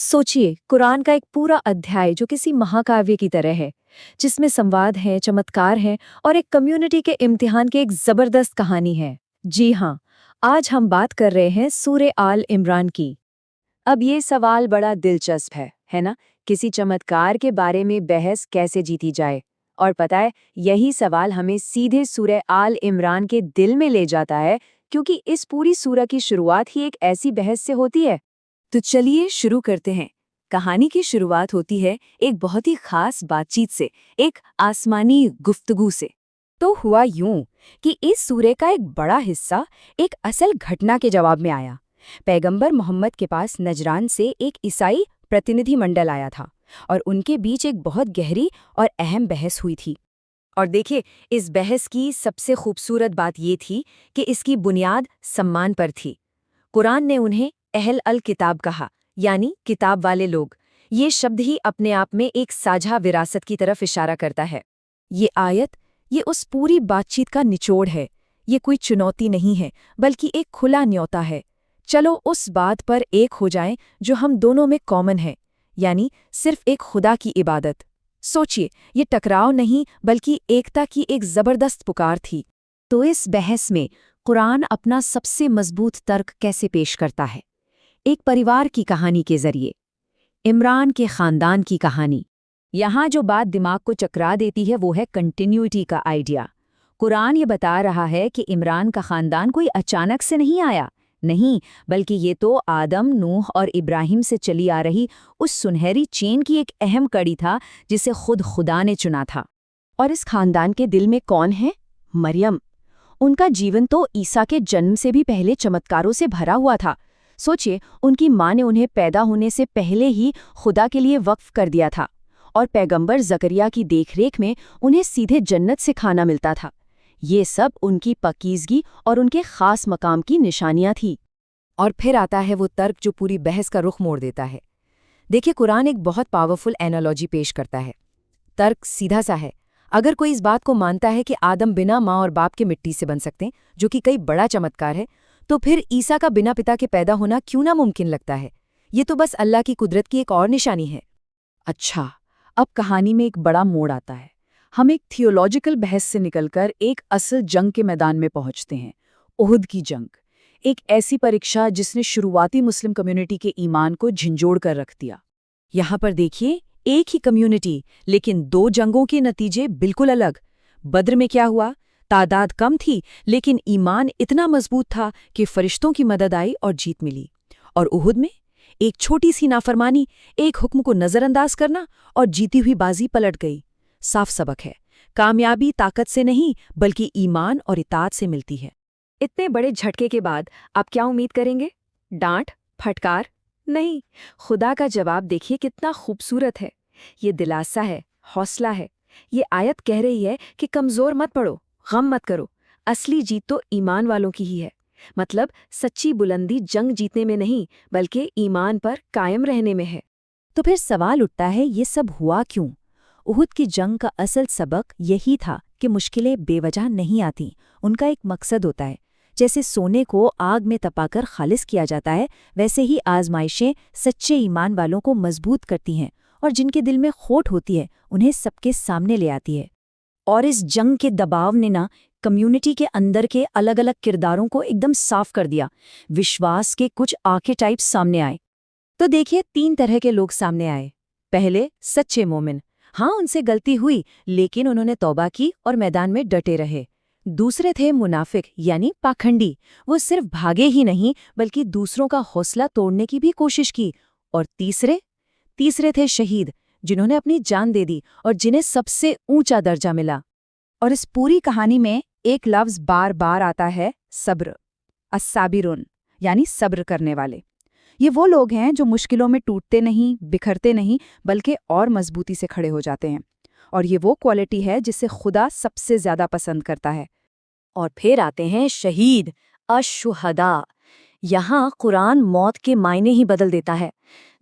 सोचिए, कुरान का एक पूरा अध्याय जो किसी महाकाव्य की तरह है, जिसमें संवाद है, चमत्कार है और एक कम्युनिटी के इम्तिहान की एक जबरदस्त कहानी है। जी हाँ, आज हम बात कर रहे हैं सूरे आल इमरान की। अब ये सवाल बड़ा दिलचस्प है ना? किसी चमत्कार के बारे में बहस कैसे जीती जाए? और पता है, यही सवाल हमें सीधे सूरह आल इमरान के दिल में ले जाता है, क्योंकि इस पूरी सूरह की शुरुआत ही एक ऐसी बहस से होती है। तो चलिए शुरू करते हैं। कहानी की शुरुआत होती है एक बहुत ही खास बातचीत से, एक आसमानी गुफ्तगू से। तो हुआ यूं कि इस सूरे का एक बड़ा हिस्सा एक असल घटना के जवाब में आया। पैगंबर मोहम्मद के पास नजरान से एक ईसाई प्रतिनिधि मंडल आया था और उनके बीच एक बहुत गहरी और अहम बहस हुई थी। और देखिए, इस बहस की सबसे खूबसूरत बात ये थी कि इसकी बुनियाद सम्मान पर थी। कुरान ने उन्हें अहल अल किताब कहा, यानी किताब वाले लोग। ये शब्द ही अपने आप में एक साझा विरासत की तरफ इशारा करता है। ये आयत, ये उस पूरी बातचीत का निचोड़ है। ये कोई चुनौती नहीं है, बल्कि एक खुला न्योता है। चलो उस बात पर एक हो जाएं जो हम दोनों में कॉमन है, यानी सिर्फ एक खुदा की इबादत। सोचिए, ये टकराव नहीं बल्कि एकता की एक जबरदस्त पुकार थी। तो इस बहस में कुरान अपना सबसे मजबूत तर्क कैसे पेश करता है? एक परिवार की कहानी के जरिए, इमरान के खानदान की कहानी। यहाँ जो बात दिमाग को चकरा देती है वो है कंटिन्यूटी का आइडिया। कुरान ये बता रहा है कि इमरान का खानदान कोई अचानक से नहीं आया, नहीं, बल्कि ये तो आदम, नूह और इब्राहिम से चली आ रही उस सुनहरी चेन की एक अहम कड़ी था जिसे खुद खुदा ने चुना था। और इस खानदान के दिल में कौन है? मरियम। उनका जीवन तो ईसा के जन्म से भी पहले चमत्कारों से भरा हुआ था। सोचिए, उनकी माँ ने उन्हें पैदा होने से पहले ही खुदा के लिए वक्फ कर दिया था, और पैगंबर जकरिया की देखरेख में उन्हें सीधे जन्नत से खाना मिलता था। ये सब उनकी पकीज़गी और उनके खास मकाम की निशानियां थी। और फिर आता है वो तर्क जो पूरी बहस का रुख मोड़ देता है। देखिए, कुरान एक बहुत पावरफुल एनालॉजी पेश करता है। तर्क सीधा सा है। अगर कोई इस बात को मानता है कि आदम बिना माँ और बाप के मिट्टी से बन सकते हैं, जो कि कई बड़ा चमत्कार है, तो फिर ईसा का बिना पिता के पैदा होना क्यों ना मुमकिन लगता है? ये तो बस अल्लाह की कुदरत की एक और निशानी है। अच्छा, अब कहानी में एक बड़ा मोड़ आता है। हम एक थियोलॉजिकल बहस से निकलकर एक असल जंग के मैदान में पहुंचते हैं। उहुद की जंग, एक ऐसी परीक्षा जिसने शुरुआती मुस्लिम कम्युनिटी के ईमान को झिंझोड़ कर रख दिया। यहाँ पर देखिए, एक ही कम्युनिटी, लेकिन दो जंगों के नतीजे बिल्कुल अलग। बद्र में क्या हुआ? तादाद कम थी, लेकिन ईमान इतना मजबूत था कि फरिश्तों की मदद आई और जीत मिली। और उहुद में एक छोटी सी नाफरमानी, एक हुक्म को नजरअंदाज करना, और जीती हुई बाजी पलट गई। साफ सबक है, कामयाबी ताकत से नहीं बल्कि ईमान और इताअत से मिलती है। इतने बड़े झटके के बाद आप क्या उम्मीद करेंगे? डांट, फटकार? नहीं। खुदा का जवाब देखिए कितना खूबसूरत है। ये दिलासा है, हौसला है। ये आयत कह रही है कि कमज़ोर मत पड़ो, गम मत करो। असली जीत तो ईमान वालों की ही है। मतलब सच्ची बुलंदी जंग जीतने में नहीं, बल्कि ईमान पर कायम रहने में है। तो फिर सवाल उठता है, ये सब हुआ क्यों? उहुद की जंग का असल सबक यही था कि मुश्किलें बेवजह नहीं आती, उनका एक मकसद होता है। जैसे सोने को आग में तपाकर खालिस किया जाता है, वैसे ही आजमाइशें सच्चे ईमान वालों को मजबूत करती हैं, और जिनके दिल में खोट होती है उन्हें सबके सामने ले आती है। और इस जंग के दबाव ने ना कम्युनिटी के अंदर के अलग अलग किरदारों को एकदम साफ कर दिया। विश्वास के कुछ आर्केटाइप्स सामने आए। तो देखिए, 3 तरह के लोग सामने आए। पहले, सच्चे मोमिन। हाँ, उनसे गलती हुई, लेकिन उन्होंने तौबा की और मैदान में डटे रहे। दूसरे थे मुनाफिक, यानी पाखंडी। वो सिर्फ भागे ही नहीं, बल्कि दूसरों का हौसला तोड़ने की भी कोशिश की। और तीसरे थे शहीद, जिन्होंने अपनी जान दे दी और जिन्हें सबसे ऊंचा दर्जा मिला। और इस पूरी कहानी में एक लफ्ज बार बार आता है, सब्र। अस्साबिरुन, यानी सब्र करने वाले। ये वो लोग हैं जो मुश्किलों में टूटते नहीं, बिखरते नहीं, बल्कि और मजबूती से खड़े हो जाते हैं। और ये वो क्वालिटी है जिसे खुदा सबसे ज्यादा पसंद करता है। और फिर आते हैं शहीद, अशुहदा। यहाँ कुरान मौत के मायने ही बदल देता है।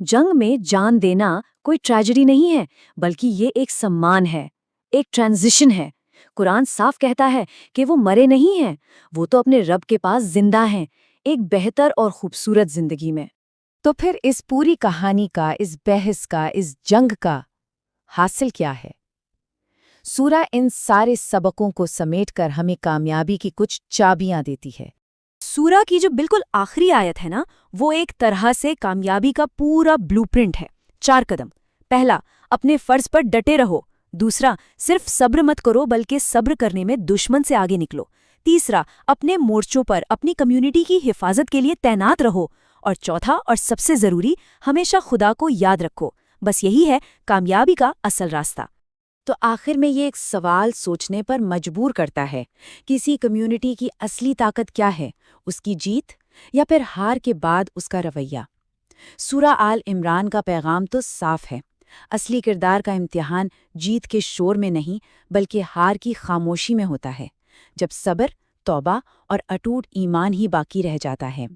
जंग में जान देना कोई ट्रेजेडी नहीं है, बल्कि ये एक सम्मान है, एक ट्रांजिशन है। कुरान साफ कहता है कि वो मरे नहीं हैं, वो तो अपने रब के पास जिंदा हैं, एक बेहतर और खूबसूरत जिंदगी में। तो फिर इस पूरी कहानी का, इस बहस का, इस जंग का हासिल क्या है? सूरा इन सारे सबकों को समेटकर हमें कामयाबी की कुछ चाबियां देती है। सूरा की जो बिल्कुल आखिरी आयत है ना, वो एक तरह से कामयाबी का पूरा ब्लूप्रिंट है। 4 कदम। पहला, अपने फर्ज पर डटे रहो। दूसरा, सिर्फ सब्र मत करो बल्कि सब्र करने में दुश्मन से आगे निकलो। तीसरा, अपने मोर्चों पर अपनी कम्युनिटी की हिफाजत के लिए तैनात रहो। और चौथा और सबसे जरूरी, हमेशा खुदा को याद रखो। बस यही है कामयाबी का असल रास्ता। तो आखिर में ये एक सवाल सोचने पर मजबूर करता है, किसी कम्युनिटी की असली ताकत क्या है, उसकी जीत या फिर हार के बाद उसका रवैया? सूरा आल इमरान का पैगाम तो साफ है। असली किरदार का इम्तिहान जीत के शोर में नहीं बल्कि हार की खामोशी में होता है, जब सब्र, तौबा और अटूट ईमान ही बाकी रह जाता है।